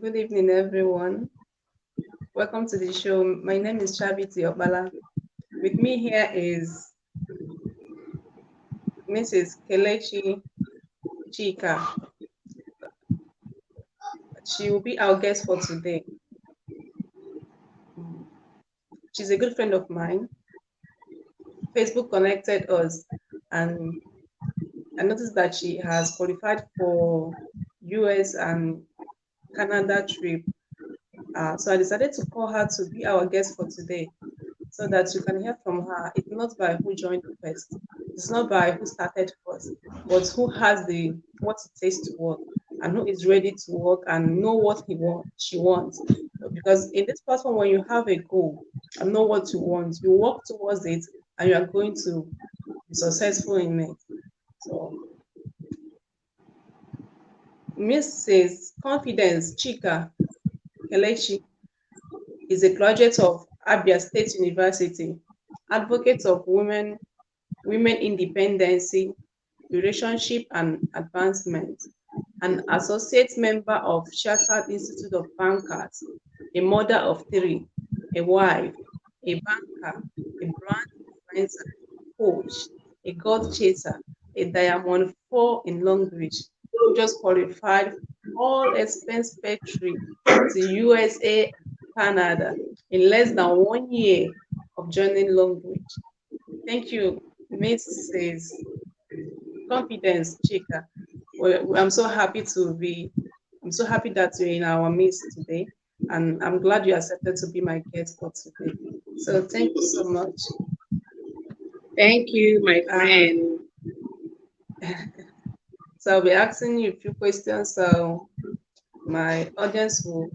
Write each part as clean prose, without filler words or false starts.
Good evening, everyone. Welcome to the show. My name is Chabiti Obala. With me here is Mrs. Kelechi Chika. She will be our guest for today. Mm. She's a good friend of mine. Facebook connected us, and I noticed that she has qualified for US and Canada trip. So I decided to call her to be our guest for today, so that you can hear from her. It's not by who joined first. It's not by who started first, but who has the what it takes to work and who is ready to work and know what she wants. Because in this platform, when you have a goal and know what you want, you work towards it and you are going to be successful in it. So Mrs. Confidence Chika Kelechi is a graduate of Abia State University, advocate of women independency, relationship and advancement, an associate member of Chartered Institute of Bankers, a mother of three, a wife, a banker, a brand influencer, coach, a God chaser, a Diamond 4 in Longbridge, who just qualified all expense paid trip to USA and Canada in less than 1 year of joining Longbridge. Thank you, Mrs. Confidence Chika. I'm so happy I'm so happy that you're in our midst today, and I'm glad you accepted to be my guest for today. So thank you so much. Thank you, my Uh, friend. so I'll be asking you a few questions. So my audience will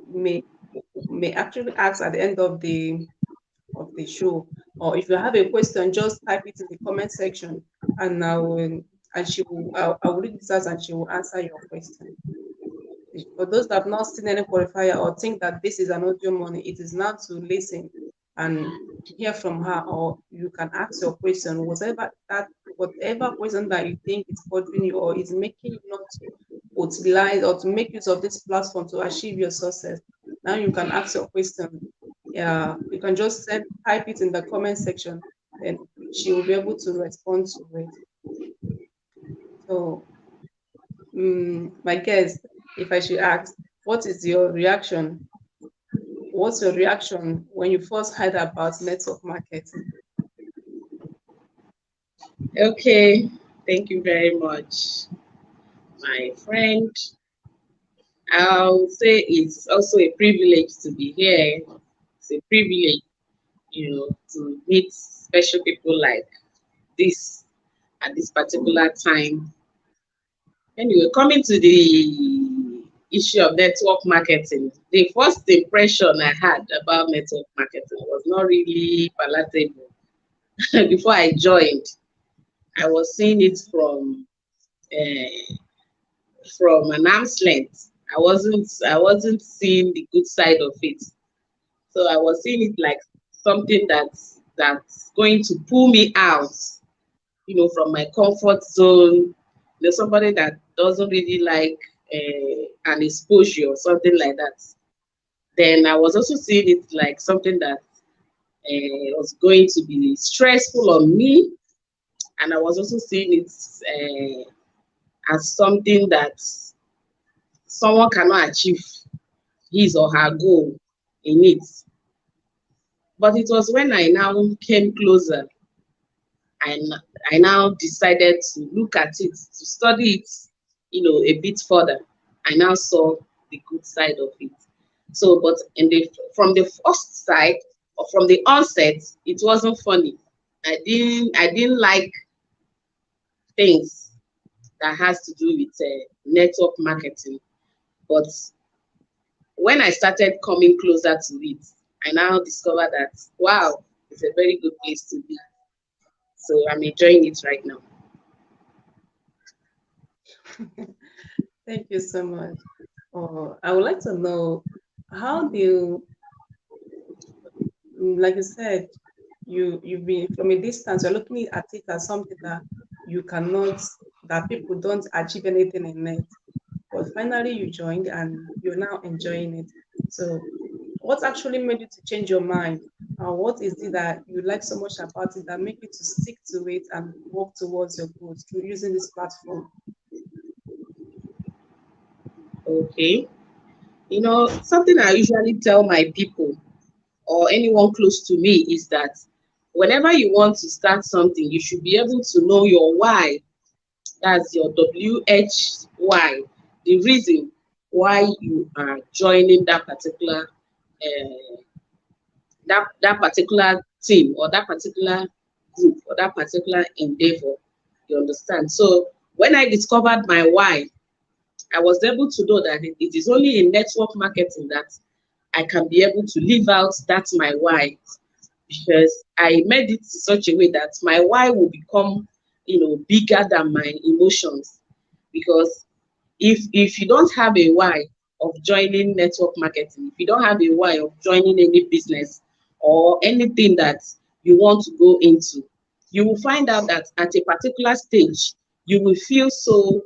may may actually ask at the end of the show. Or if you have a question, just type it in the comment section, and I will read this out and she will answer your question. For those that have not seen any qualifier or think that this is an audio money, it is now to listen and hear from her, or you can ask your question, whatever question that you think is bothering you or is making you not to utilize or to make use of this platform to achieve your success. Now you can ask your question. Yeah, you can just type it in the comment section, then she will be able to respond to it. So, my guest, if I should ask, what is your reaction? What's your reaction when you first heard about network marketing? Okay, thank you very much, my friend. I'll say it's also a privilege to be here. It's a privilege, to meet special people like this at this particular time. Anyway, coming to the issue of network marketing, the first impression I had about network marketing was not really palatable. Before I joined, I was seeing it uh, from an arm's length. I wasn't seeing the good side of it. So I was seeing it like something that's going to pull me out, from my comfort zone. There's somebody that doesn't really like an exposure or something like that. Then I was also seeing it like something that was going to be stressful on me, and I was also seeing it as something that someone cannot achieve his or her goal in it. But it was when I now came closer, and I now decided to look at it, to study it, a bit further. I now saw the good side of it. So, but from the first side or from the onset, it wasn't funny. I didn't like things that has to do with network marketing. But when I started coming closer to it, I now discovered that wow, it's a very good place to be. So I'm enjoying it right now. Thank you so much. I would like to know how do you, like you said, you've been from a distance, you're looking at it as something that you cannot, that people don't achieve anything in it. but finally you joined and you're now enjoying it. So, what actually made you to change your mind? What is it that you like so much about it that make you to stick to it and work towards your goals through using this platform? Okay. Something I usually tell my people or anyone close to me is that whenever you want to start something, you should be able to know your why. That's your WHY, the reason why you are joining that particular team or that particular group or that particular endeavor. You understand? So when I discovered my why, I was able to know that it is only in network marketing that I can be able to live out that my why, because I made it in such a way that my why will become, bigger than my emotions. Because if you don't have a why of joining network marketing, if you don't have a why of joining any business or anything that you want to go into, you will find out that at a particular stage you will feel so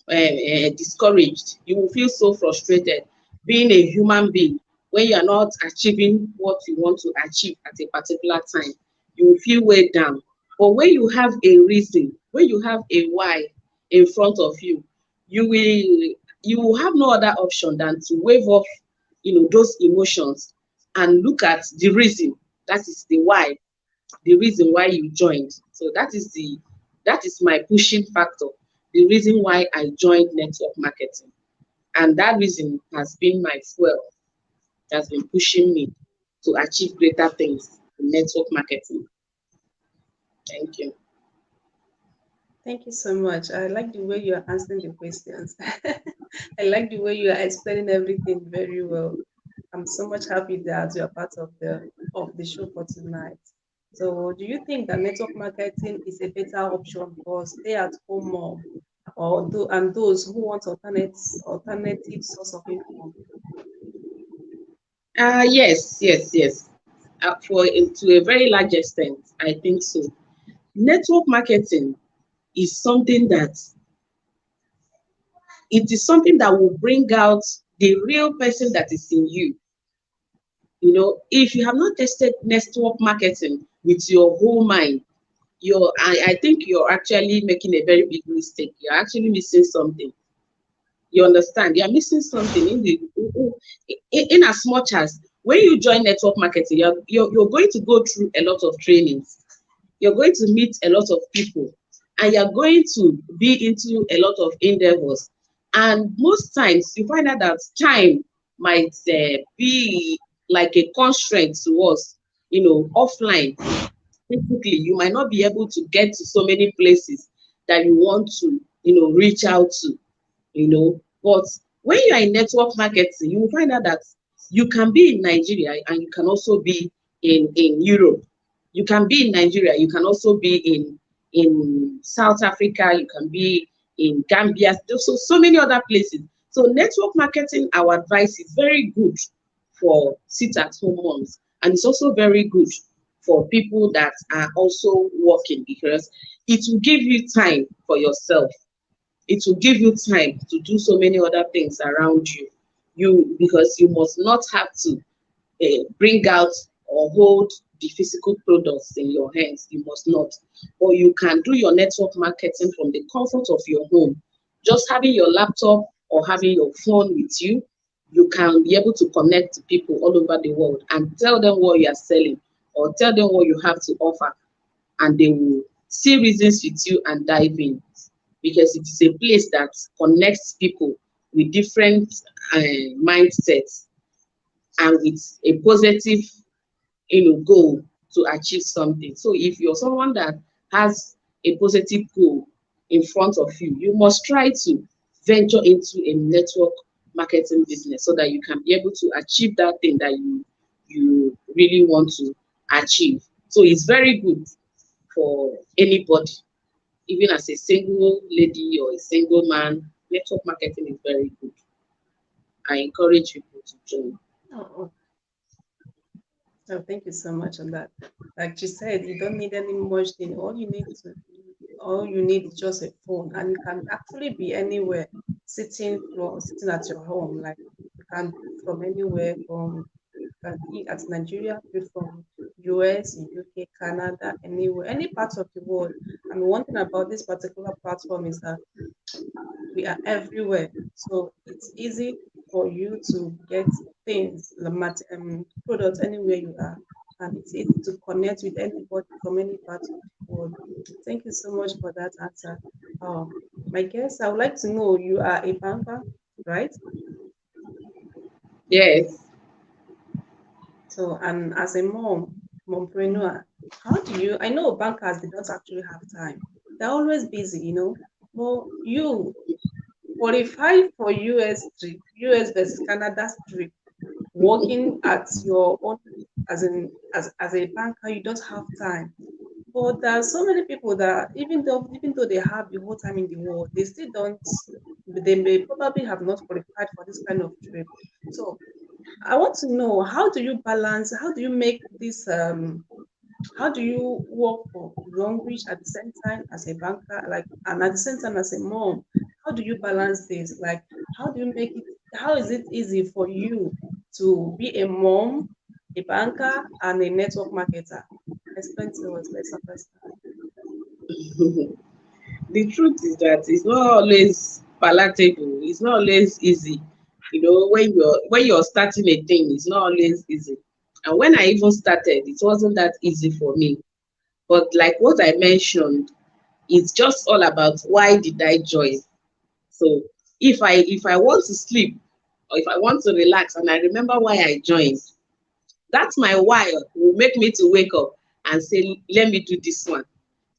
discouraged. You will feel so frustrated being a human being when you are not achieving what you want to achieve at a particular time. You will feel weighed down. But when you have a reason, when you have a why in front of you, you will have no other option than to wave off, those emotions and look at the reason. That is the why, the reason why you joined. So that is my pushing factor, the reason why I joined network marketing. And that reason has been my fuel, has been pushing me to achieve greater things in network marketing. Thank you. Thank you so much. I like the way you are answering the questions. I like the way you are explaining everything very well. I'm so much happy that you are part of the show for tonight. So, do you think that network marketing is a better option for stay-at-home mom and those who want alternative source of income? Yes, yes, yes. To a very large extent, I think so. Network marketing is something that it is something that will bring out the real person that is in you. If you have not tested network marketing with your whole mind, I think you're actually making a very big mistake. You're actually missing something. You understand? You're missing something in as much as when you join network marketing, you're going to go through a lot of trainings. You're going to meet a lot of people, and you're going to be into a lot of endeavors. And most times you find out that time might be like a constraint to us, offline. Physically, you might not be able to get to so many places that you want to, reach out to, But when you are in network marketing, you will find out that you can be in Nigeria and you can also be in Europe. You can be in Nigeria, you can also be in South Africa, you can be in Gambia, so many other places. So network marketing, our advice is very good for sit-at-home moms, and it's also very good for people that are also working, because it will give you time for yourself. It will give you time to do so many other things around because you must not have to bring out or hold the physical products in your hands. You must not. Or you can do your network marketing from the comfort of your home. Just having your laptop or having your phone with you, you can be able to connect to people all over the world and tell them what you are selling or tell them what you have to offer, and they will see reasons with you and dive in, because it is a place that connects people with different mindsets and with a positive, goal to achieve something. So if you're someone that has a positive goal in front of you, you must try to venture into a network marketing business so that you can be able to achieve that thing that you really want to achieve. So it's very good for anybody, even as a single lady or a single man. Network marketing is very good. I encourage people to join. Oh, oh, thank you so much on that. Like you said, you don't need any much thing. All you need is just a phone, and you can actually be anywhere. sitting at your home. Like you can be from anywhere, from you can be at Nigeria, be from US, UK, Canada, anywhere, any part of the world. And one thing about this particular platform is that we are everywhere. So it's easy for you to get things, products anywhere you are. And it's easy to connect with anybody from any part of the world. Thank you so much for that answer. My guest, I would like to know, you are a banker, right? Yes. So, and as a mompreneur, how do you, I know bankers, they don't actually have time. They're always busy, But you qualify for US trip, US versus Canada trip, working at your own as a banker, you don't have time. But there are so many people that even though they have the whole time in the world, they still don't. They may probably have not qualified for this kind of trip. So I want to know, how do you balance? How do you make this? How do you work for long reach at the same time as a banker, like, and at the same time as a mom? How do you balance this? Like, how do you make it? How is it easy for you to be a mom, a banker, and a network marketer? Explain to us. Let's understand. The truth is that it's not always palatable. It's not always easy. When you're starting a thing, it's not always easy. And when I even started, it wasn't that easy for me. But like what I mentioned, it's just all about why did I join. So if I want to sleep or if I want to relax and I remember why I joined, that's my why will make me to wake up and say, let me do this one.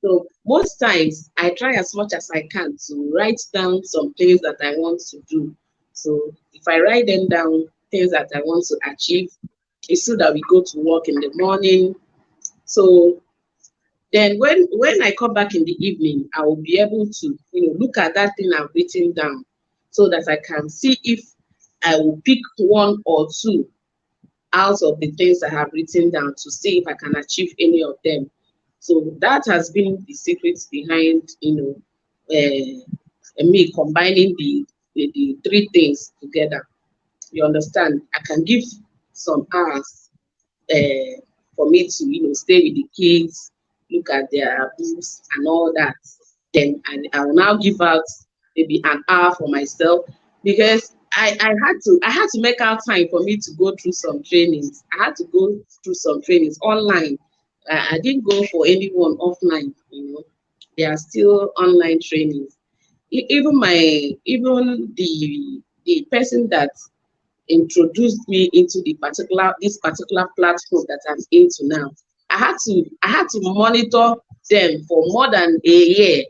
So most times I try as much as I can to write down some things that I want to do. So if I write them down, things that I want to achieve, it's so that we go to work in the morning. So then when I come back in the evening, I will be able to, look at that thing I've written down so that I can see if I will pick one or two out of the things I have written down to see if I can achieve any of them. So that has been the secret behind, me combining the three things together. You understand? I can give some hours for me to, stay with the kids, look at their books and all that. Then I will now give out maybe an hour for myself because I had to make out time for me to go through some trainings. I had to go through some trainings online. I didn't go for anyone offline, They are still online trainings. Even the person that introduced me into this particular platform that I'm into now. I had to monitor them for more than a year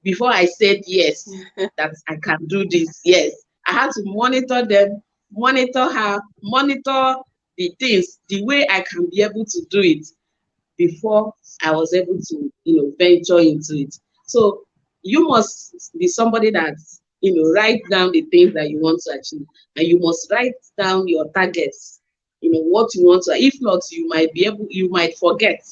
before I said yes, that I can do this. Yes. I had to monitor them, monitor her, monitor the things, the way I can be able to do it before I was able to, venture into it. So you must be somebody that, write down the things that you want to achieve, and you must write down your targets, what you want to. If not, you might forget,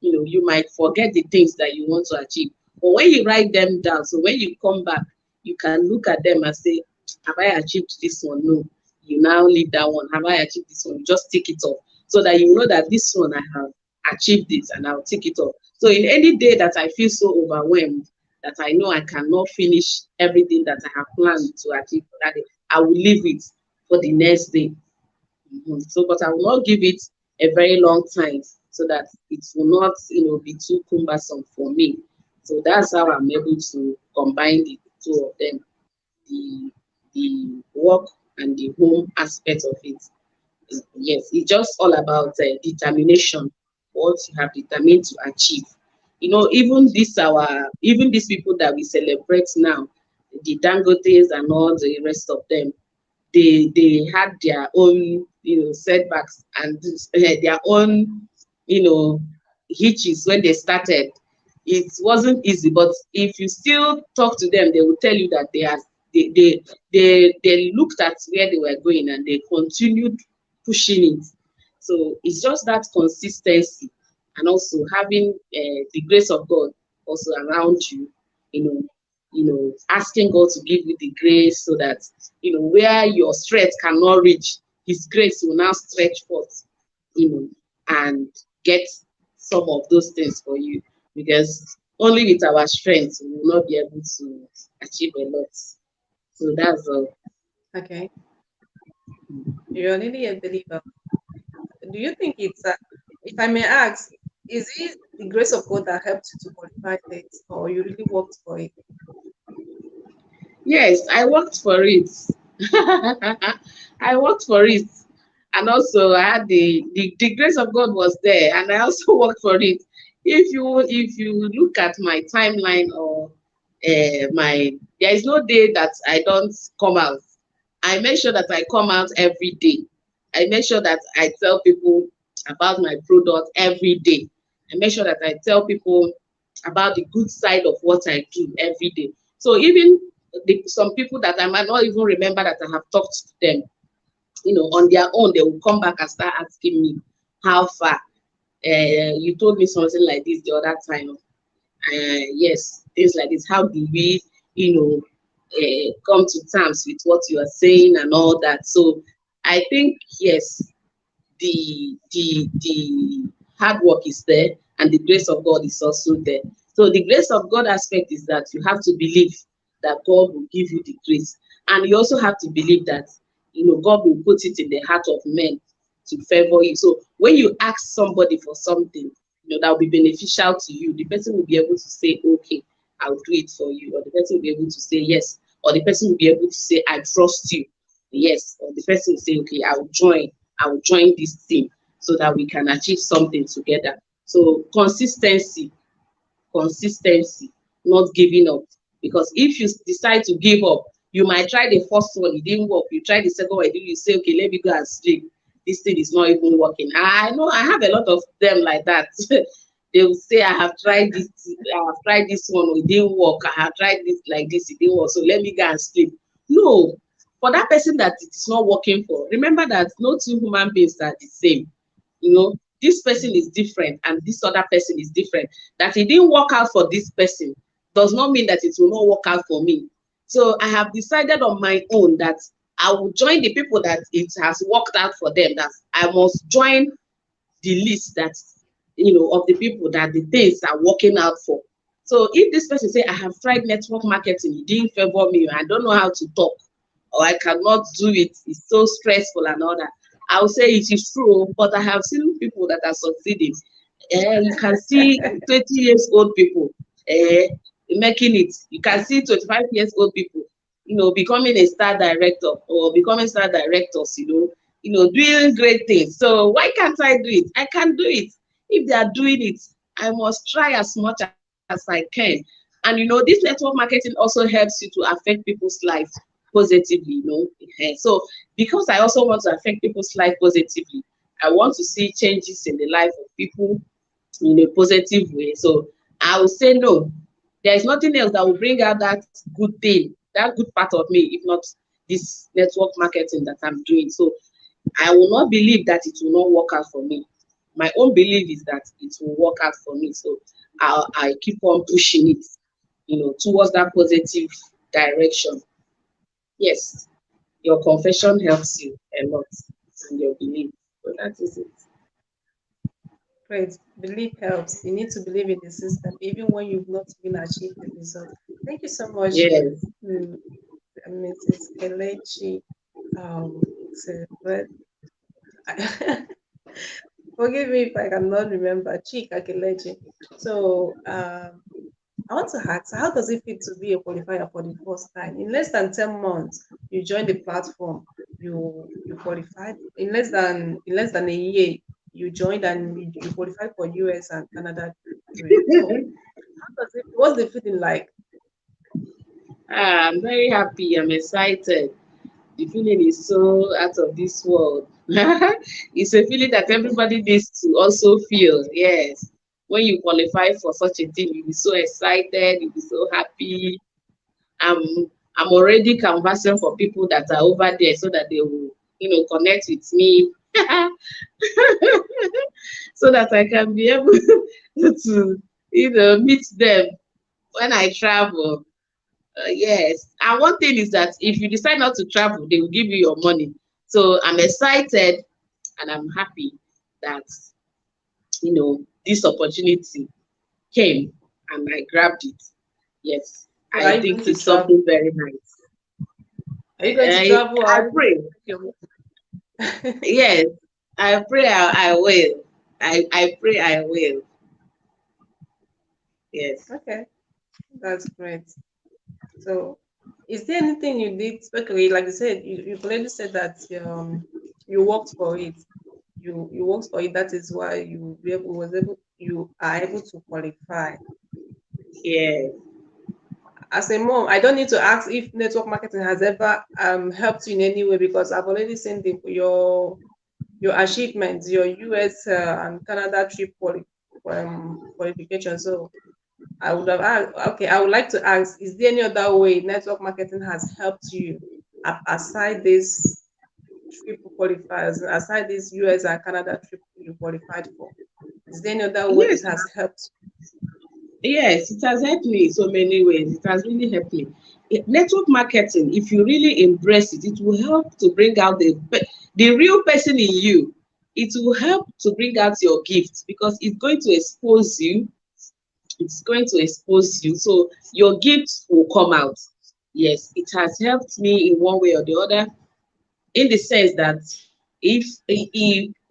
you might forget the things that you want to achieve. But when you write them down, so when you come back, you can look at them and say, have I achieved this one? No. You now leave that one. Have I achieved this one? You just tick it off so that you know that this one I have achieve this and I'll take it up. So in any day that I feel so overwhelmed that I know I cannot finish everything that I have planned to achieve for that day, I will leave it for the next day. So, but I will not give it a very long time so that it will not, be too cumbersome for me. So that's how I'm able to combine the two of them, the the work and the home aspect of it. Yes, it's just all about determination, what you have determined to achieve. Even these people that we celebrate now, the Dangotes and all the rest of them, they had their own, setbacks and their own, you know hitches when they started. It wasn't easy, but if you still talk to them, they will tell you that they looked at where they were going and they continued pushing it. So it's just that consistency, and also having the grace of God also around you, you know asking God to give you the grace so that, where your strength cannot reach, His grace will now stretch forth, and get some of those things for you. Because only with our strength we will not be able to achieve a lot. So that's all. Okay. You're really a believer. Do you think if I may ask, is it the grace of God that helped you to qualify this, or you really worked for it? Yes, I worked for it. I worked for it. And also I had the grace of God was there, and I also worked for it. If you look at my timeline, or my there is no day that I don't come out. I make sure that I come out every day. I make sure that I tell people about my product every day. I make sure that I tell people about the good side of what I do every day. So even some people that I might not even remember that I have talked to them, on their own, they will come back and start asking me, how far? You told me something like this the other time. Yes, things like this. How do we, come to terms with what you are saying and all that? So I think, yes, the hard work is there, and the grace of God is also there. So the grace of God aspect is that you have to believe that God will give you the grace, and you also have to believe that God will put it in the heart of men to favor you. So when you ask somebody for something, that will be beneficial to you, the person will be able to say, okay, I'll do it for you, or the person will be able to say yes, or the person will be able to say, I trust you, yes, or the person will say, okay, I will join this team so that we can achieve something together. So consistency, not giving up. Because if you decide to give up, you might try the first one, it didn't work. You try the second one, you say, okay, let me go and sleep. This thing is not even working. I know I have a lot of them like that. They will say, I have tried this one, it didn't work. I have tried this like this, it didn't work. So let me go and sleep. No, for that person that it is not working for, remember that no two human beings are the same. This person is different and this other person is different. That it didn't work out for this person does not mean that it will not work out for me. So I have decided on my own that I will join the people that it has worked out for them, that I must join the list that, of the people that the things are working out for. So if this person say, I have tried network marketing, it didn't favor me, I don't know how to talk, or I cannot do it, it's so stressful and all that, I will say it is true, but I have seen people that are succeeding. You can see 20 years old people making it. You can see 25 years old people, becoming a star director, or becoming star directors, doing great things. So why can't I do it? I can do it. If they are doing it, I must try as much as I can. And this network marketing also helps you to affect people's lives positively, So because I also want to affect people's life positively, I want to see changes in the life of people in a positive way. So I will say no. There is nothing else that will bring out that good thing, that good part of me, if not this network marketing that I'm doing. So I will not believe that it will not work out for me. My own belief is that it will work out for me. So I keep on pushing it, towards that positive direction. Yes, your confession helps you a lot, and your belief. So that is it. Great. Belief helps. You need to believe in the system, even when you've not even achieved the result. Thank you so much, Yes. mm, Mrs. Kelechi. But forgive me if I cannot remember. Chika Kelechi. So, I want to ask, how does it feel to be a qualifier for the first time? In less than 10 months, you joined the platform, you qualified. In less than a year, you joined and you qualified for US and Canada trip. So what's the feeling like? I'm very happy. I'm excited. The feeling is so out of this world. It's a feeling that everybody needs to also feel. Yes. When you qualify for such a thing, you'll be so excited, you'll be so happy. I'm I'm already canvassing for people that are over there so that they will, connect with me. So that I can be able to, meet them when I travel. Yes. And one thing is that if you decide not to travel, they will give you your money. So I'm excited and I'm happy that, this opportunity came and I grabbed it. Yes. So are I you going think to it's travel? something very nice. Are you going to I, travel or I are you pray. going to take Yes. I pray I will. I pray I will. Yes. Okay, that's great. So, is there anything you did? Okay, like you said, you've already said that you worked for it. You worked for it. That is why you are able to qualify. Yes. As a mom, I don't need to ask if network marketing has ever helped you in any way because I've already seen your achievements, your US and Canada trip qualification. So I would have asked, okay, I would like to ask, is there any other way network marketing has helped you aside this trip qualifiers, aside this US and Canada trip you qualified for? Is there any other way it Yes. has helped? Yes, it has helped me in so many ways. It has really helped me. Network marketing, if you really embrace it, it will help to bring out the real person in you. It will help to bring out your gifts because it's going to expose you. It's going to expose you. So your gifts will come out. Yes, it has helped me in one way or the other, in the sense that if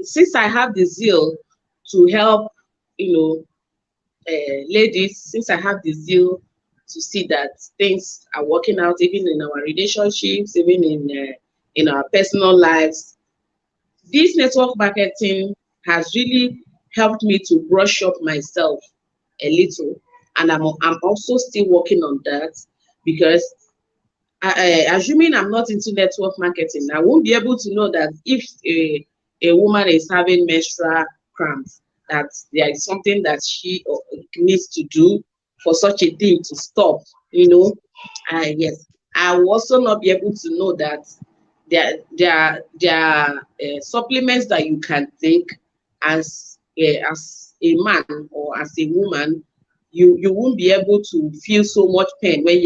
since I have the zeal to help, you know, ladies, since I have the zeal to see that things are working out, even in our relationships, even in our personal lives, this network marketing has really helped me to brush up myself a little, and I'm also still working on that because assuming I'm not into network marketing, I won't be able to know that if a woman is having menstrual cramps, that there is something that she needs to do for such a thing to stop. You know, yes, I will also not be able to know that there are supplements that you can take as a man or as a woman. You won't be able to feel so much pain when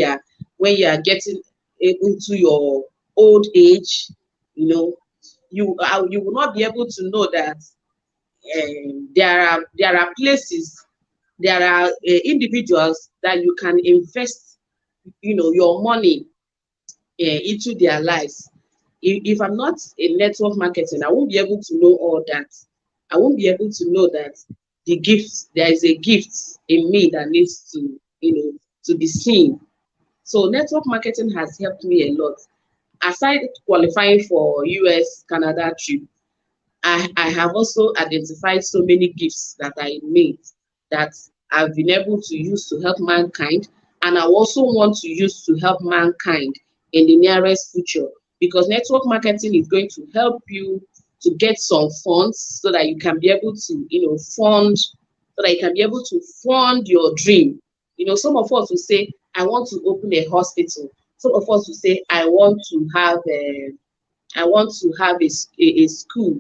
you are getting into your old age. You know you will not be able to know that there are places, there are individuals that you can invest your money into their lives. If I'm not in network marketing, I won't be able to know all that. I won't be able to know that there is a gift in me that needs to be seen. So network marketing has helped me a lot. Aside qualifying for US Canada trip, I have also identified so many gifts that I made that I've been able to use to help mankind, and I also want to use to help mankind in the nearest future, because network marketing is going to help you to get some funds so that you can be able to, fund your dream. Some of us will say, I want to open a hospital. Some of us will say, I want to have a school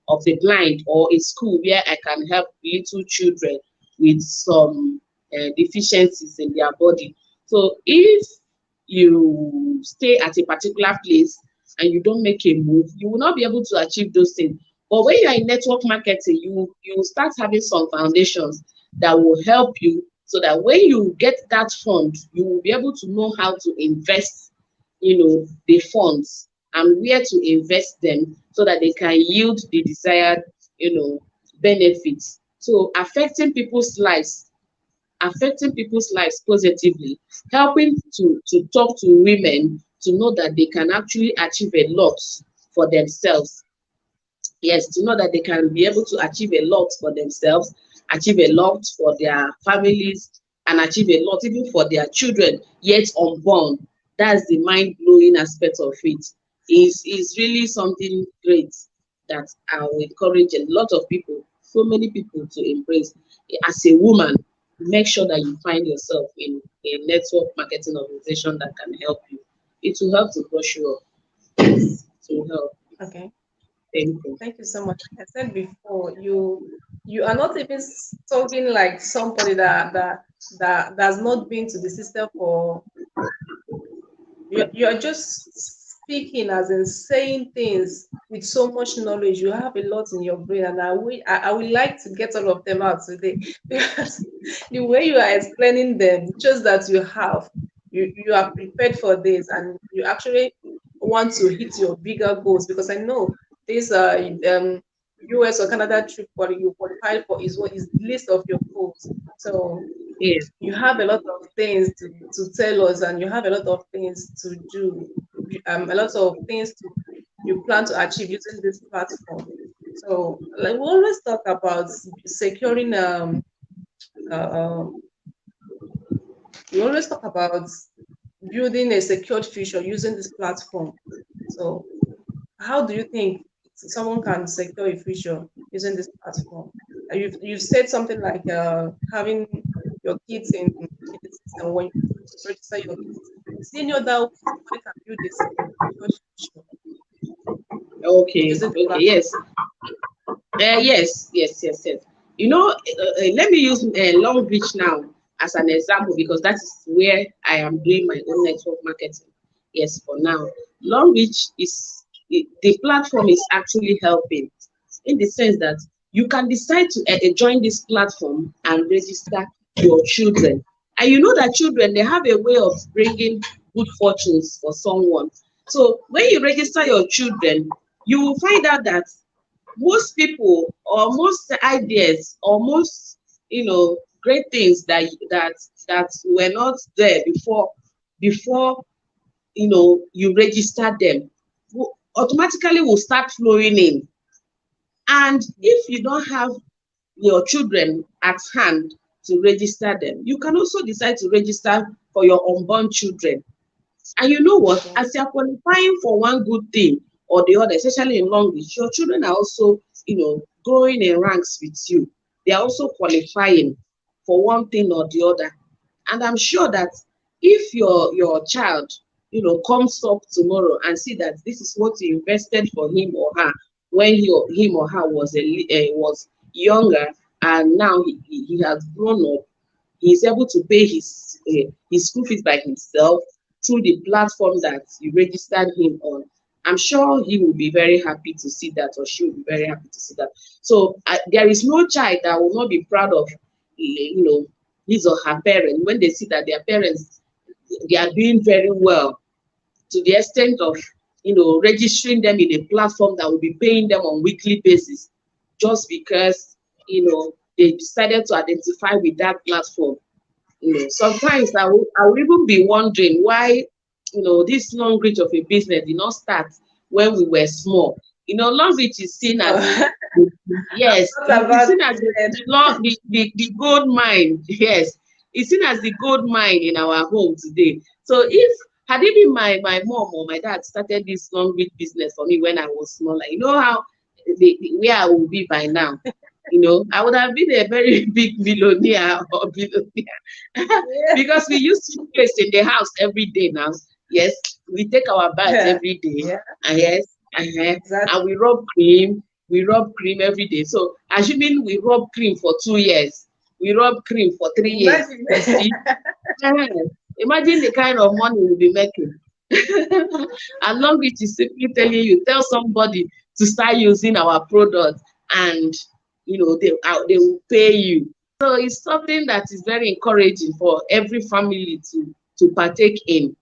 of the blind, or a school where I can help little children with some deficiencies in their body. So if you stay at a particular place and you don't make a move, you will not be able to achieve those things. But when you are in network marketing, you will start having some foundations that will help you, so that when you get that fund, you will be able to know how to invest the funds, and where to invest them so that they can yield the desired you know benefits. So affecting people's lives positively, helping to talk to women to know that they can actually achieve a lot for themselves. Yes, to know that they can be able to achieve a lot for themselves, achieve a lot for their families, and achieve a lot even for their children yet unborn. That's the mind-blowing aspect of it. Is really something great that I will encourage a lot of people, so many people, to embrace. As a woman, make sure that you find yourself in a network marketing organization that can help you. It will help to brush you up. Yes, it will help. Okay, Thank you. thank you so much. Like I said before, you are not even talking like somebody that has not been to the system for you're just speaking, as in saying things with so much knowledge. You have a lot in your brain, and I would like to get all of them out today because the way you are explaining them shows that you are prepared for this, and you actually want to hit your bigger goals. Because I know this US or Canada trip what you qualified for is what is the list of your goals. So Yes, you have a lot of things to tell us, and you have a lot of things to do, a lot of things to you plan to achieve using this platform. So like we always talk about securing uh, uh, we always talk about building a secured future using this platform. So how do you think someone can secure a future using this platform? You've said something like having your kids in the system when you register your kids. Is there any other way somebody can build a secure future okay, using the okay, platform? yes. Yes. You know, let me use Long Beach now as an example because that is where I am doing my own network marketing. Yes, for now. Long Beach the platform is actually helping in the sense that you can decide to join this platform and register your children. And you know that children, they have a way of bringing good fortunes for someone. So when you register your children, you will find out that most people or most ideas or most great things that were not there before you register them automatically will start flowing in. And if you don't have your children at hand to register them, you can also decide to register for your unborn children. And you know what? Okay. As you're qualifying for one good thing or the other, especially in Long Beach, your children are also, growing in ranks with you. They are also qualifying for one thing or the other. And I'm sure that if your child, comes up tomorrow and see that this is what you invested for him or her when him or her was younger, and now he has grown up, he's able to pay his school fees by himself through the platform that you registered him on. I'm sure he will be very happy to see that, or she will be very happy to see that. So there is no child that will not be proud of, his or her parent when they see that their parents, they are doing very well, to the extent of registering them in a platform that will be paying them on weekly basis just because they decided to identify with that platform. Sometimes I will even be wondering why this Long Reach of a business did not start when we were small. Long Reach is seen as So yes, what it's about seen as the gold mine. Yes, it's seen as the gold mine in our home today. So if had it been my mom or my dad started this Long Reach business for me when I was smaller, you know how where I would be by now. I would have been a very big millionaire or billionaire yeah, because we use toothpaste in the house every day now. Yes, we take our bath yeah, every day. yeah, And yes, and exactly. we rub cream. We rub cream every day. So assuming we rub cream for 2 years, we rub cream for 3 years. Imagine. You see, eh, imagine the kind of money we'll be making. And Long Beach is simply telling you, tell somebody to start using our product, and they will pay you. So it's something that is very encouraging for every family to partake in.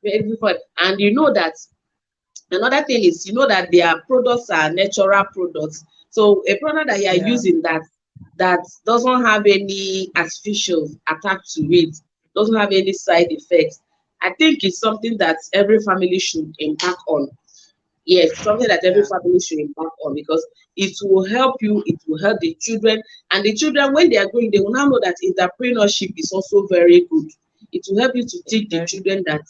And you know that another thing is, that their products are natural products. So a product that you are Yeah, using that doesn't have any artificials attached to it, doesn't have any side effects, I think it's something that every family should embark on. Yes, something that every yeah, family should embark on because it will help you, it will help the children. And the children, when they are growing, they will now know that entrepreneurship is also very good. It will help you to it's teach the very children that,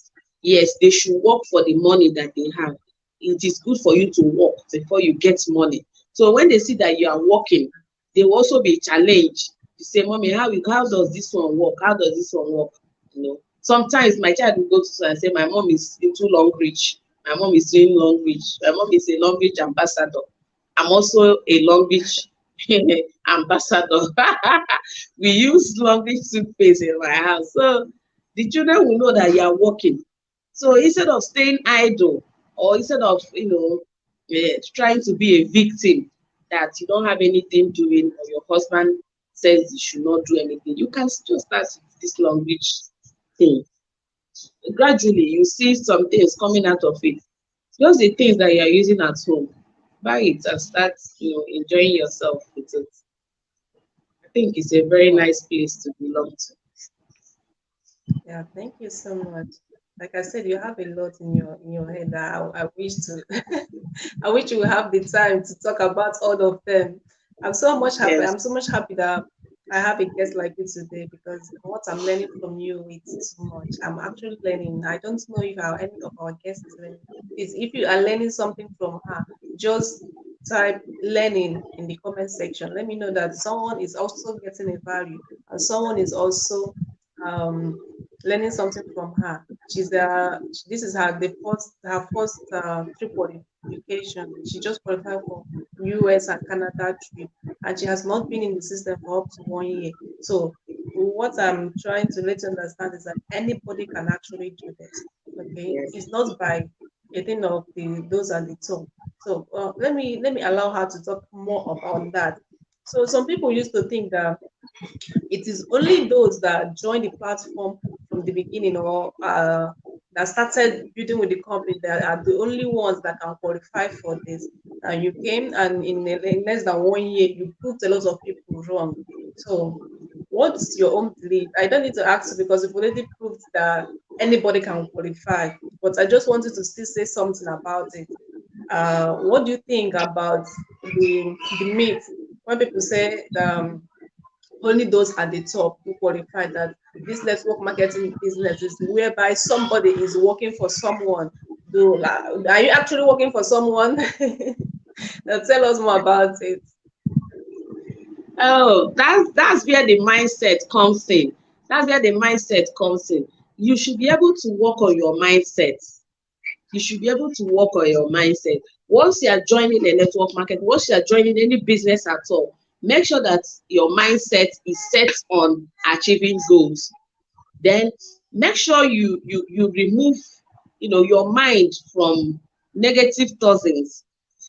yes, they should work for the money that they have. It is good for you to work before you get money. So when they see that you are working, they will also be challenged to say, Mommy, how does this one work? How does this one work? Sometimes my child will go to school and say, My mom is into Long Reach. My mom is doing Long Beach. My mom is a Long Beach ambassador. I'm also a Long Beach ambassador. We use Long Beach toothpaste in my house. So the children will know that you are working. So instead of staying idle, or instead of trying to be a victim that you don't have anything doing, or your husband says you should not do anything, you can still start with this long reach thing. Gradually, you see some things coming out of it. Just the things that you are using at home, buy it and start, enjoying yourself with it. I think it's a very Wow. nice place to belong to. Yeah, thank you so much. Like I said, you have a lot in your head that I wish to I wish you would have the time to talk about all of them. I'm so much happy. Yes, I'm so much happy that I have a guest like you today because what I'm learning from you is too much. I'm actually learning. I don't know if any of our guests is learning. Is if you are learning something from her, just type learning in the comment section. Let me know that someone is also getting a value and someone is also um learning something from her. This is her first trip qualification. She just qualified for US and Canada trip, and she has not been in the system for up to 1 year. So what I'm trying to let you understand is that anybody can actually do this. Okay, yes. it's not by a thing of the those at the top. So let me allow her to talk more about that. So some people used to think that it is only those that join the platform from the beginning or that started building with the company that are the only ones that can qualify for this. And you came and in less than 1 year, you proved a lot of people wrong. So, what's your own belief? I don't need to ask you because you've already proved that anybody can qualify. But I just wanted to still say something about it. What do you think about the myth when people say only those at the top who qualify, that this network marketing business is whereby somebody is working for someone? Are you actually working for someone? Now tell us more about it. Oh, that's where the mindset comes in. That's where the mindset comes in. You should be able to work on your mindset. You should be able to work on your mindset. Once you are joining a network market, once you are joining any business at all, make sure that your mindset is set on achieving goals. Then make sure you remove your mind from negative thoughts.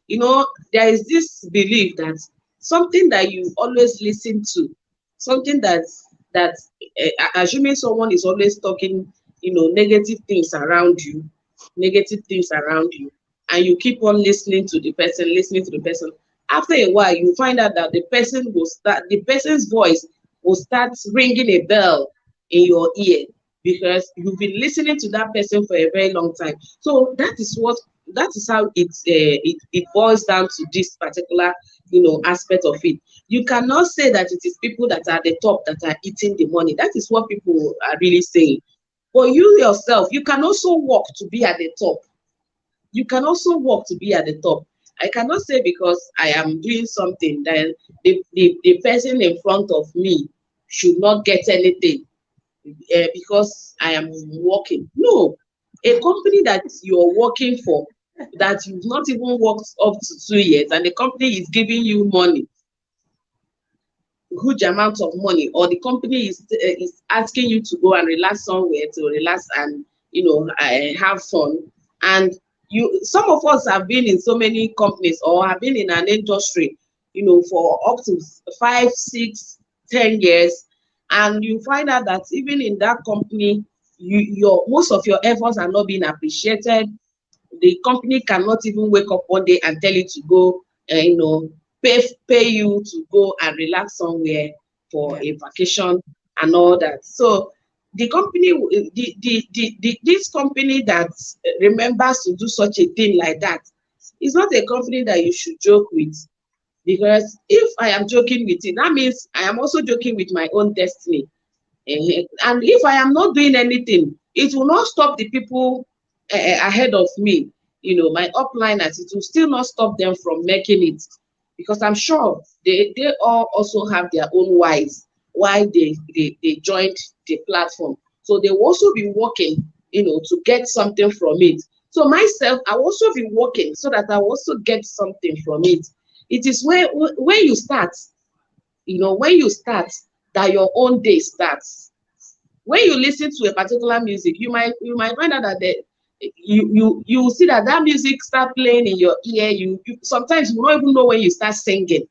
There is this belief that something that you always listen to, something assuming someone is always talking negative things around you, and you keep on listening to the person. After a while, you find out that the person's voice will start ringing a bell in your ear, because you've been listening to that person for a very long time. So that is how it boils down to this particular aspect of it. You cannot say that it is people that are at the top that are eating the money. That is what people are really saying. But you yourself, you can also work to be at the top. You can also work to be at the top. I cannot say because I am doing something that the person in front of me should not get anything because I am working. No, a company that you're working for, that you've not even worked up to 2 years, and the company is giving you money, huge amount of money, or the company is asking you to go and relax somewhere, to relax and have fun. And some of us have been in so many companies, or have been in an industry for up to 5, 6, 10 years, and you find out that even in that company, your most of your efforts are not being appreciated. The company cannot even wake up one day and tell you to go, pay you to go and relax somewhere for Yeah. a vacation and all that. So the company, this company that remembers to do such a thing like that, is not a company that you should joke with. Because if I am joking with it, that means I am also joking with my own destiny. And if I am not doing anything, it will not stop the people ahead of me, my upliners. It will still not stop them from making it, because I'm sure they all also have their own whys why they joined the platform. So they will also be working, to get something from it. So myself, I will also be working so that I will also get something from it. It is when you start, when you start, that your own day starts. When you listen to a particular music, you might find out that you see that music start playing in your ear. You sometimes you don't even know when you start singing.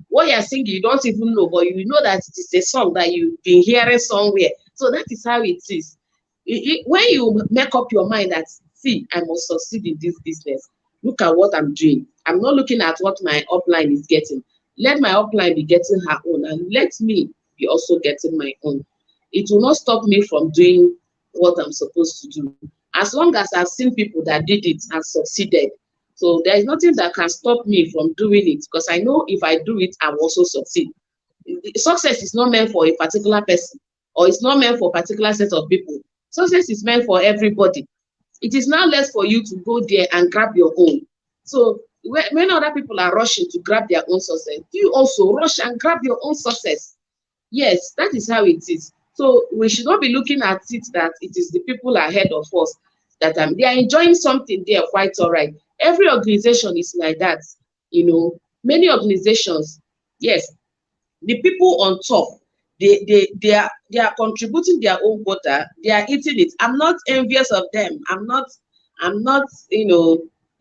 What you're singing, you don't even know, but you know that it is a song that you've been hearing somewhere. So that is how it is. When you make up your mind that, see, I must succeed in this business, look at what I'm doing. I'm not looking at what my upline is getting. Let my upline be getting her own, and let me be also getting my own. It will not stop me from doing what I'm supposed to do. As long as I've seen people that did it and succeeded, so there is nothing that can stop me from doing it, because I know if I do it, I will also succeed. Success is not meant for a particular person, or it's not meant for a particular set of people. Success is meant for everybody. It is now less for you to go there and grab your own. So when other people are rushing to grab their own success, you also rush and grab your own success. Yes, that is how it is. So we should not be looking at it that it is the people ahead of us that they are enjoying something there quite all right. Every organization is like that. Many organizations, yes, the people on top, they are contributing their own quota, they are eating it. I'm not envious of them. I'm not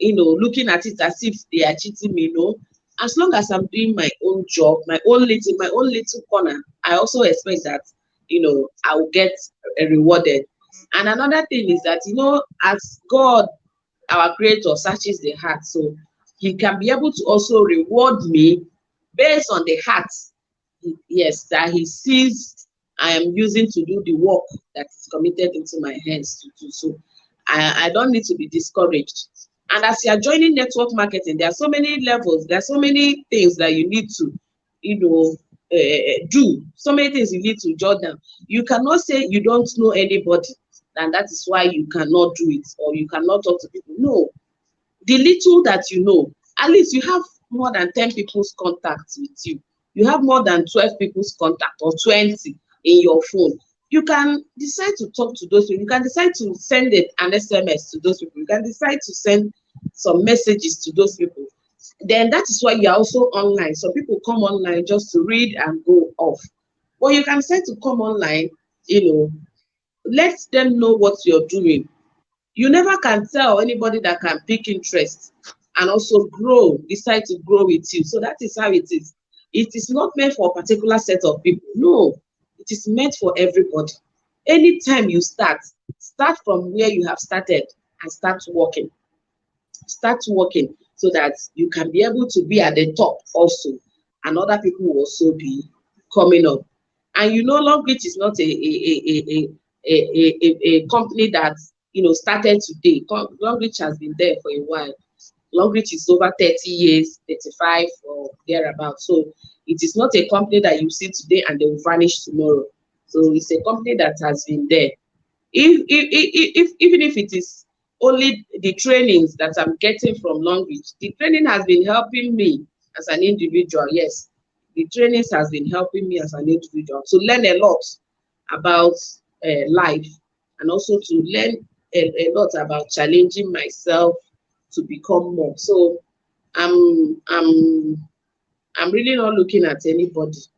looking at it as if they are cheating me. No, as long as I'm doing my own job, my own little corner, I also expect that I will get rewarded. And another thing is that, as God, our creator, searches the heart, so he can be able to also reward me based on the heart, yes, that he sees I am using to do the work that is committed into my hands to do. So I don't need to be discouraged. And as you are joining network marketing, there are so many levels, there are so many things that you need to, do. So many things you need to jot down. You cannot say you don't know anybody, and that is why you cannot do it, or you cannot talk to people. No, the little that you know, at least you have more than 10 people's contacts with you. You have more than 12 people's contact, or 20 in your phone. You can decide to talk to those people. You can decide to send an SMS to those people. You can decide to send some messages to those people. Then that is why you are also online. Some people come online just to read and go off. But you can decide to come online, let them know what you're doing. You never can tell anybody that can pick interest and also decide to grow with you. So that is how it is. It is not meant for a particular set of people. No, it is meant for everybody. Anytime you start from where you have started and start working. Start working so that you can be able to be at the top also, and other people will also be coming up. And Longreach is not a company that started today. Longreach has been there for a while. Longreach is over 30 years, 35 or thereabout. So it is not a company that you see today and they will vanish tomorrow. So it's a company that has been there. Even if it is only the trainings that I'm getting from Longreach, the training has been helping me as an individual. Yes, the trainings has been helping me as an individual to learn a lot about life, and also to learn a lot about challenging myself to become more. So I'm really not looking at anybody.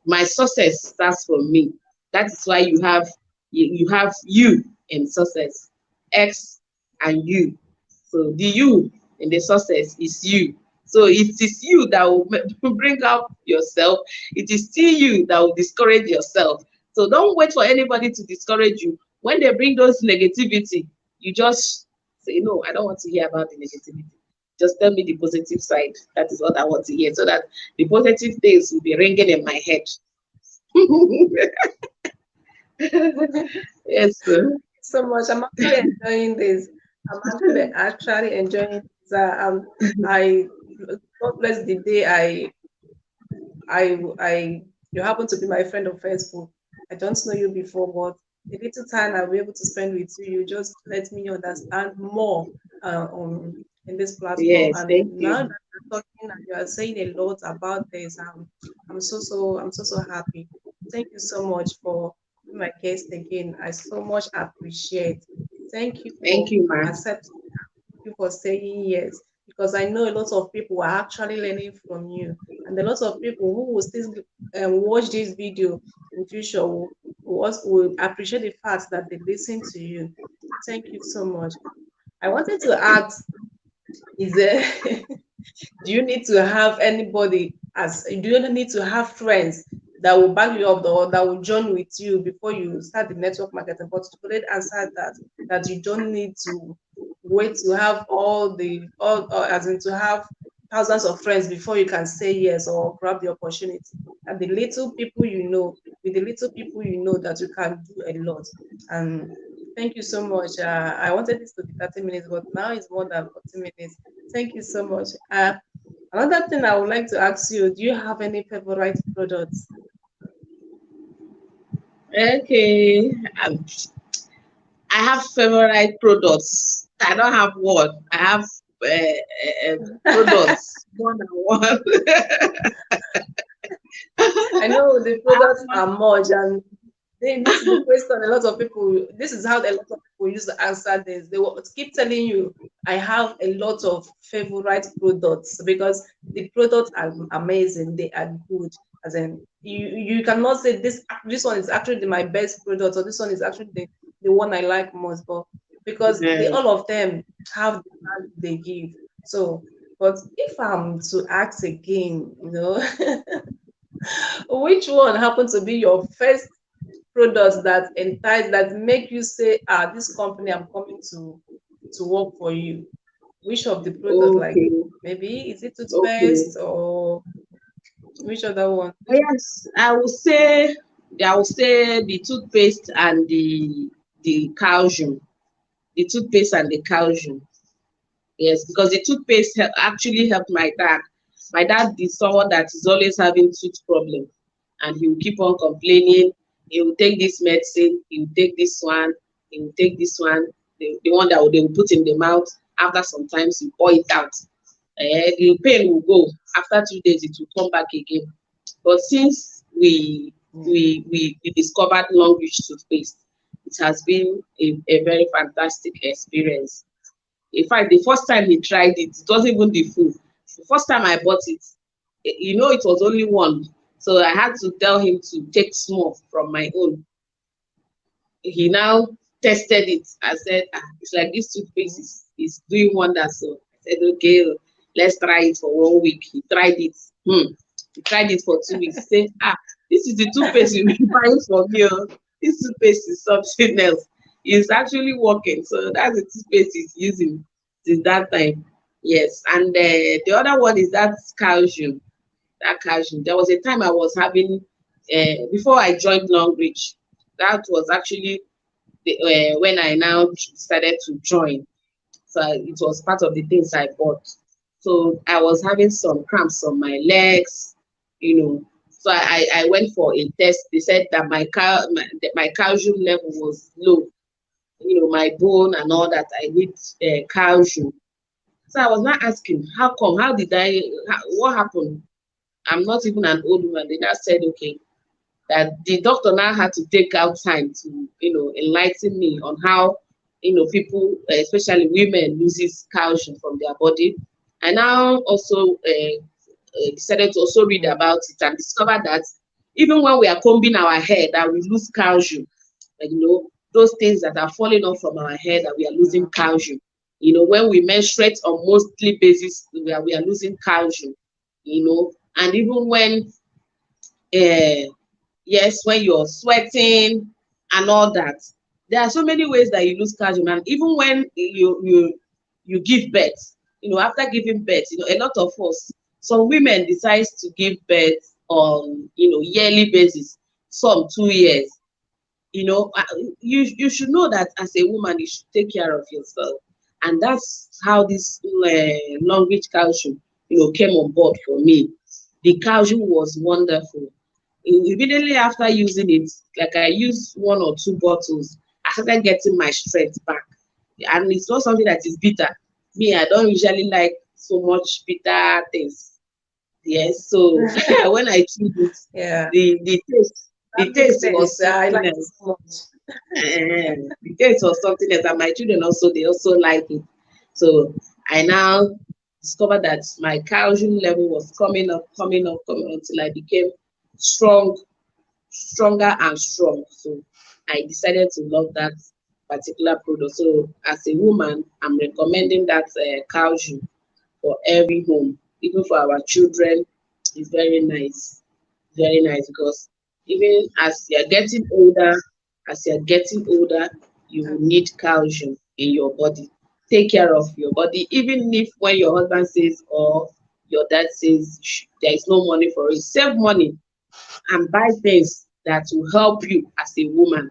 My success starts from me. That is why you have you in success, X and you. So the you in the success is you. So it is you that will bring out yourself. It is still you that will discourage yourself. So don't wait for anybody to discourage you. When they bring those negativity, you just say, no, I don't want to hear about the negativity. Just tell me the positive side. That is what I want to hear, so that the positive things will be ringing in my head. Yes, sir. So much. I'm actually enjoying this. I'm actually enjoying this. I God bless the day you happen to be my friend on Facebook. I don't know you before, but the little time I'll be able to spend with you, you just let me understand more in this platform. Yes, And thank now that you. you're talking and you are saying a lot about this, I'm so happy. Thank you so much for being my guest again. I so much appreciate. Thank you Thank for you, ma. accepting you for saying yes, because I know a lot of people are actually learning from you, and a lot of people who will still watch this video in future will appreciate the fact that they listen to you. Thank you so much. I wanted to ask, is there do you need to have anybody as do you need to have friends that will back you up or that will join with you before you start the network marketing? But to already answer that you don't need to wait to have all or as in to have thousands of friends before you can say yes or grab the opportunity. And the little people you know, with the little people you know that you can do a lot. And thank you so much. I wanted this to be 30 minutes, but now it's more than 40 minutes. Thank you so much. Another thing I would like to ask you, do you have any favorite products? Okay. Um, I have favorite products. I don't have one. I have products one and one. I know the products are much, and this is the question a lot of people, this is how a lot of people used to answer this. They will keep telling you, I have a lot of favorite products because the products are amazing, they are good. As in, you cannot say this one is actually my best product or this one is actually the one I like most, but because they Yeah. all of them have the value they give. So, but if I'm to ask again, which one happened to be your first products that entice that make you say, this company I'm coming to work for you? Which of the products, like Okay. maybe is it Okay. toothpaste or which other one? Yes, I will say the toothpaste and the calcium. The toothpaste and the calcium. Yes, because the toothpaste actually helped my dad. My dad is someone that is always having tooth problem, and he will keep on complaining. He will take this medicine, he will take this one, he will take this one, the one that they will put in the mouth. After sometimes you pour it out. The pain will go. After 2 days, it will come back again. But since Yeah. we discovered long reach toothpaste, it has been a very fantastic experience. In fact, the first time he tried it, it wasn't even the full. The first time I bought it, it was only one. So I had to tell him to take small from my own. He now tested it. I said, it's like this toothpaste is doing wonders. So I said, okay, let's try it for 1 week. He tried it. He tried it for 2 weeks. He said, this is the toothpaste you've been buying for me. Oh. This toothpaste is something else. It's actually working. So that's the toothpaste he's using since that time. Yes. And the other one is that calcium. That calcium. There was a time I was having, before I joined Longreach, that was actually when I now started to join. So it was part of the things I bought. So I was having some cramps on my legs, you know. So I went for a test. They said that my calcium level was low, my bone and all that. I need calcium. So I was not asking, how come? What happened? I'm not even an old woman. They just said, okay, that the doctor now had to take out time to enlighten me on how people, especially women, loses calcium from their body. I now also decided to also read Mm. about it and discover that even when we are combing our hair, that we lose calcium. Those things that are falling off from our hair, that we are losing Yeah. calcium. When we menstruate on monthly basis, we are losing calcium. And even when uh, yes, when you're sweating and all that. There are so many ways that you lose calcium, and even when you give birth, after giving birth, a lot of us, some women decides to give birth on yearly basis, some 2 years. You should know that as a woman, you should take care of yourself, and that's how this long reach calcium, came on board for me. The calcium was wonderful. Immediately after using it, like I used 1 or 2 bottles, I started getting my strength back. And it's not something that is bitter. Me, I don't usually like so much bitter things. Yes, so when I tried it, Yeah. the taste, the That makes taste sense. was I something like it else. so much. The taste was something else, and my children also, they also like it. So I now discovered that my calcium level was coming up, coming up, coming up until I became stronger and strong. So I decided to love that particular product. So as a woman, I'm recommending that calcium for every home, even for our children. It's very nice because even as you're getting older, you will need calcium in your body. Take care of your body, even if when your husband says or your dad says there is no money for it, save money and buy things that will help you as a woman.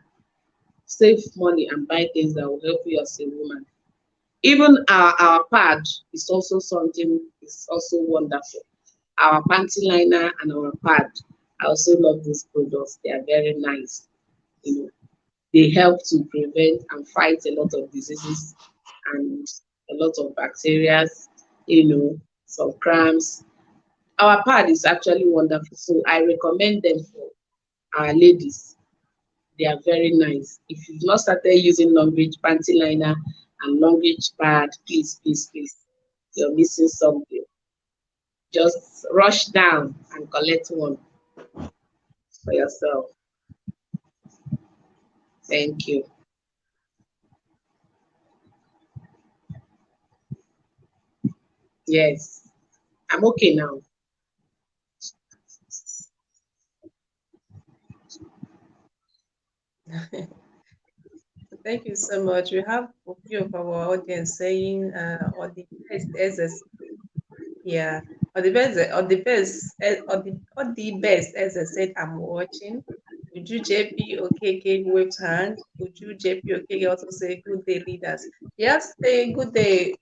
Save money and buy things that will help you as a woman. Even our pad is also something, is also wonderful. Our panty liner and our pad. I also love these products. They are very nice. You know, they help to prevent and fight a lot of diseases and a lot of bacteria, some cramps. Our pad is actually wonderful. So I recommend them for our ladies. They are very nice. If you've not started using long reach panty liner and long reach pad, please, please, please, you're missing something. Just rush down and collect one for yourself. Thank you. Yes, I'm okay now. Thank you so much. We have a few of our audience saying, or the best as yeah, or the best as I said, I'm watching. Uju JP Okeke waved hand. Uju JP Okeke also say good day leaders. Yes, say good day,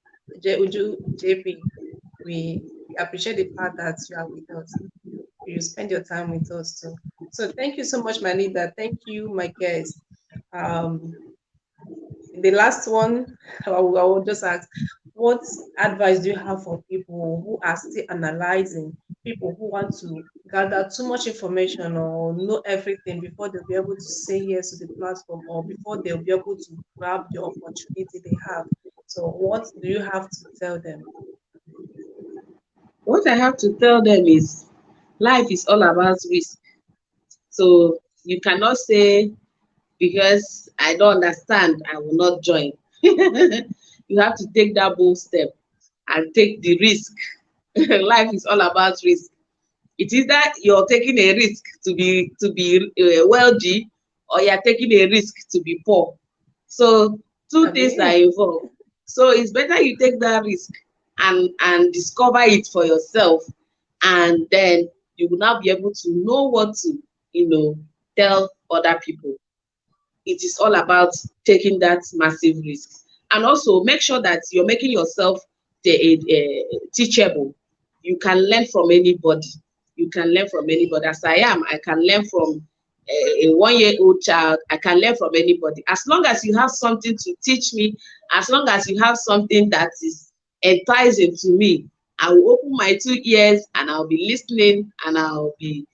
Uju JP. We appreciate the fact that you are with us. You spend your time with us too. So thank you so much, my leader. Thank you, my guest. Um, the last one, I will just ask, what advice do you have for people who are still analyzing, people who want to gather too much information or know everything before they'll be able to say yes to the platform or before they'll be able to grab the opportunity they have? So, what do you have to tell them? What I have to tell them is life is all about risk. So you cannot say because I don't understand, I will not join. You have to take that bold step and take the risk. Life is all about risk. It is that you're taking a risk to be wealthy, or you're taking a risk to be poor. So two things are Abi? involved. So it's better you take that risk and discover it for yourself, and then you will now be able to know what to tell other people. It is all about taking that massive risk, and also make sure that you're making yourself teachable. You can learn from anybody. You can learn from anybody. As I am, I can learn from a 1-year-old child. I can learn from anybody. As long as you have something to teach me, as long as you have something that is enticing to me, I will open my 2 ears and I'll be listening and I'll be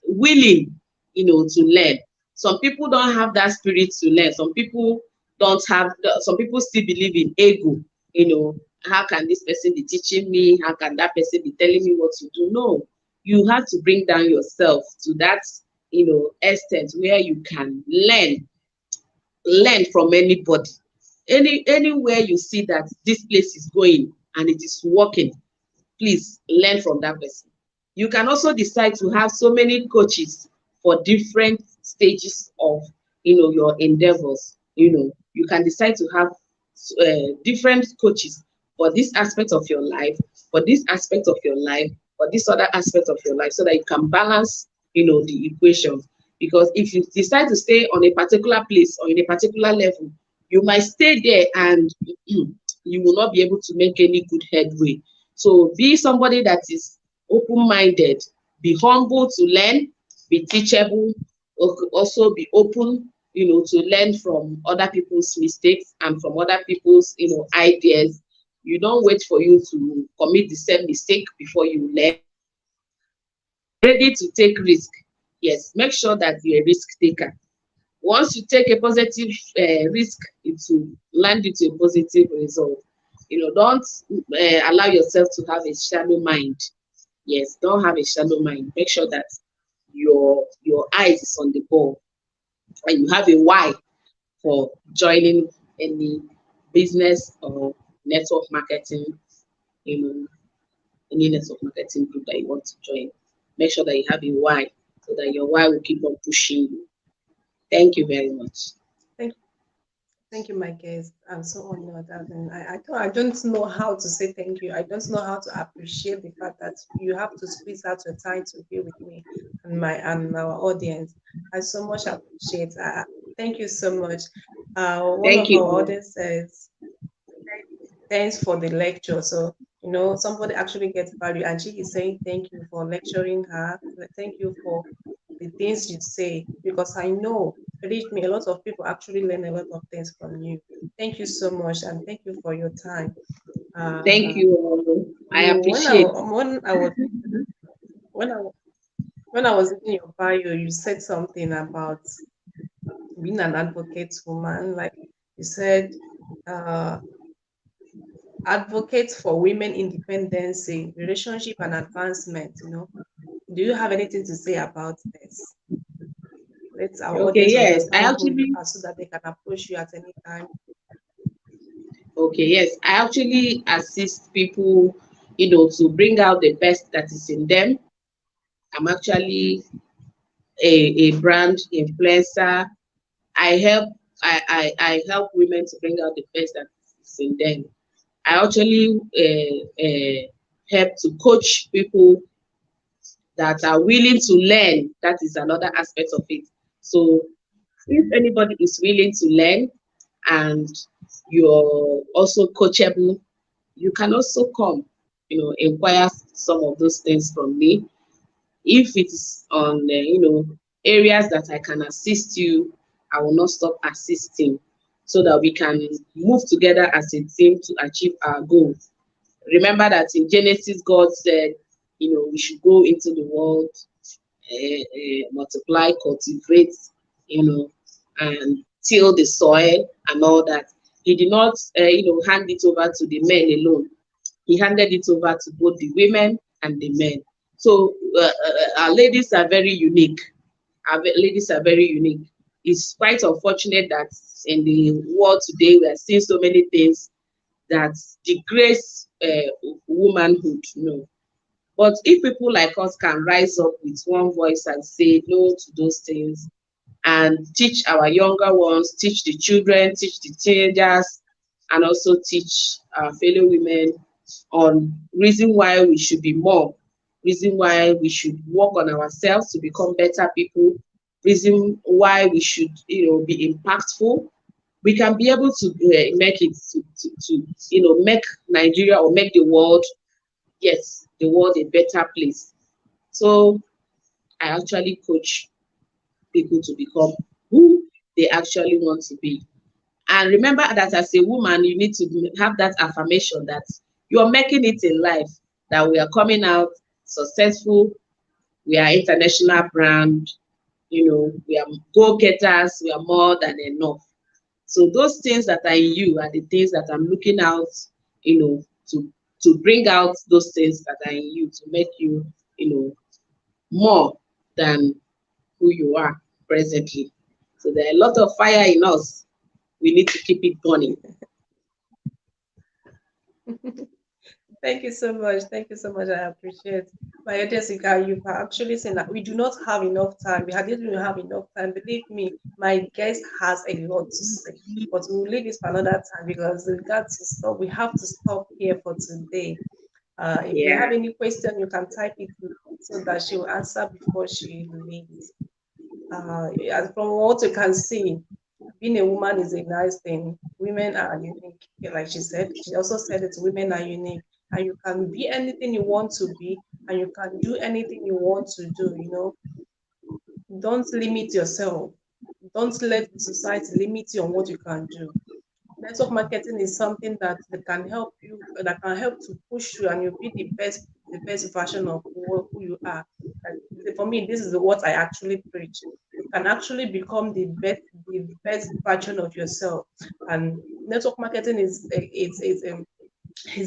willing, to learn. Some people don't have that spirit to learn. Some people don't have, some people still believe in ego, how can this person be teaching me? How can that person be telling me what to do? No, you have to bring down yourself to that, extent where you can learn from anybody. Anywhere you see that this place is going and it is working, please learn from that person. You can also decide to have so many coaches for different stages of your endeavors. You can decide to have different coaches for this aspect of your life, for this aspect of your life, for this other aspect of your life, so that you can balance the equation. Because if you decide to stay on a particular place or in a particular level, you might stay there and you will not be able to make any good headway. So be somebody that is open-minded, be humble to learn, be teachable, also be open, to learn from other people's mistakes and from other people's, ideas. You don't wait for you to commit the same mistake before you learn. Ready to take risk. Yes, make sure that you're a risk taker. Once you take a positive risk, it will land you to a positive result. Don't allow yourself to have a shallow mind. Yes, don't have a shallow mind. Make sure that your eyes is on the ball and you have a why for joining any business or network marketing, you know, any network marketing group that you want to join. Make sure that you have a why so that your why will keep on pushing you. Thank you very much. Thank Thank you, my guest. I'm so honored. I don't know how to say thank you. I don't know how to appreciate the fact that you have to squeeze out your time to be with me and our audience. I so much appreciate. Thank you so much. One Thank of our you. audience says, thanks for the lecture. So, somebody actually gets value, and she is saying thank you for lecturing her. Thank you for the things you say, because I know, believe me, a lot of people actually learn a lot of things from you. Thank you so much, and thank you for your time. Thank Uh, you all. I you appreciate. when I was when I when I was reading your bio, you said something about being an advocate woman. Like you said, uh, advocate for women independency, relationship, and advancement. Do you have anything to say about this? Let our Okay, audience yes. I understand who you actually are so that they can approach you at any time. okay, yes. I actually assist people, to bring out the best that is in them. I'm actually a brand influencer. I help I help women to bring out the best that is in them. I actually help to coach people that are willing to learn. That is another aspect of it. So if anybody is willing to learn and you're also coachable, you can also come, inquire some of those things from me. If it is on, areas that I can assist you, I will not stop assisting so that we can move together as a team to achieve our goals. Remember that in Genesis, God said, we should go into the world, multiply, cultivate, and till the soil and all that. He did not, hand it over to the men alone. He handed it over to both the women and the men. So our ladies are very unique. Ladies are very unique. It's quite unfortunate that in the world today we are seeing so many things that degrades womanhood. But if people like us can rise up with one voice and say no to those things and teach our younger ones, teach the children, teach the teenagers, and also teach our fellow women on reason why we should be more, reason why we should work on ourselves to become better people, reason why we should, be impactful. We can be able to make it to make Nigeria or make the world, yes, the world a better place. So I actually coach people to become who they actually want to be. And remember that as a woman, you need to have that affirmation that you're making it in life, that we are coming out successful, we are international brand, we are go-getters, we are more than enough. So those things that are in you are the things that I'm looking out, to bring out those things that are in you to make you, more than who you are presently. So there are a lot of fire in us. We need to keep it burning. Thank you so much. Thank you so much. I appreciate. My Jessica, you've actually seen that we do not have enough time. We didn't have enough time. Believe me, my guest has a lot to say. But we'll leave it for another time because we got to stop. We have to stop here for today. If you Yeah. have any question, you can type it now so that she will answer before she leaves. As from what you can see, being a woman is a nice thing. Women are unique, like she said. She also said that women are unique, and you can be anything you want to be, and you can do anything you want to do. Don't limit yourself. Don't let society limit you on what you can do. Network marketing is something that can help you, that can help to push you, and you'll be the best version of who you are. For me, this is what I actually preach. You can actually become the best version of yourself. And network marketing is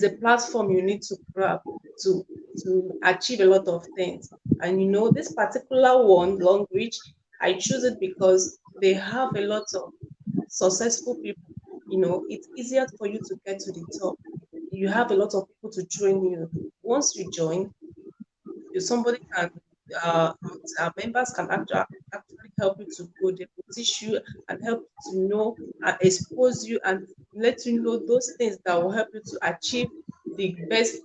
a platform you need to grab to achieve a lot of things. And this particular one, long reach, I choose it because they have a lot of successful people it's easier for you to get to the top. You have a lot of people to train you. Once you join, if somebody can, our members can actually help you to go. They will teach you and help you to know and expose you and let you know those things that will help you to achieve the best,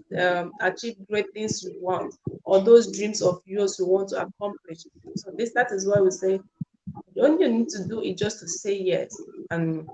achieve great things you want, or those dreams of yours you want to accomplish. So that is why we say the only you need to do is just to say yes and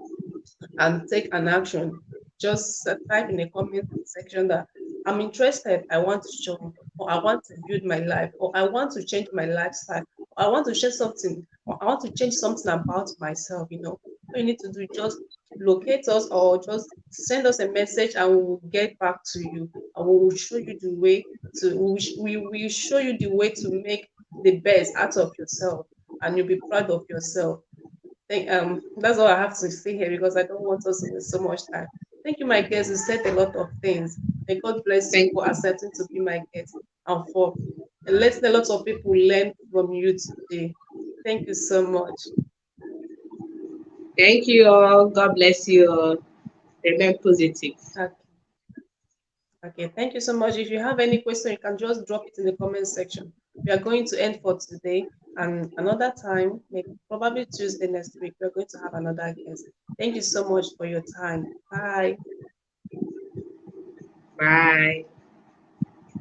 take an action. Just type in the comment section that I'm interested, I want to join, or I want to build my life, or I want to change my lifestyle, or I want to share something, or I want to change something about myself. All you need to do is just locate us or just send us a message and we will get back to you and we will show you the way we will show you the way to make the best out of yourself and you'll be proud of yourself. That's all I have to say here because I don't want us to waste so much time. Thank you, my guest. You said a lot of things. May God bless you Thank for you. accepting to be my guest and for letting a lot of people learn from you today. Thank you so much. Thank you all. God bless you all. Remain positive. Okay. Okay. Thank you so much. If you have any question, you can just drop it in the comment section. We are going to end for today, and another time, maybe probably Tuesday next week, we're going to have another guest. Thank you so much for your time. Bye. Bye.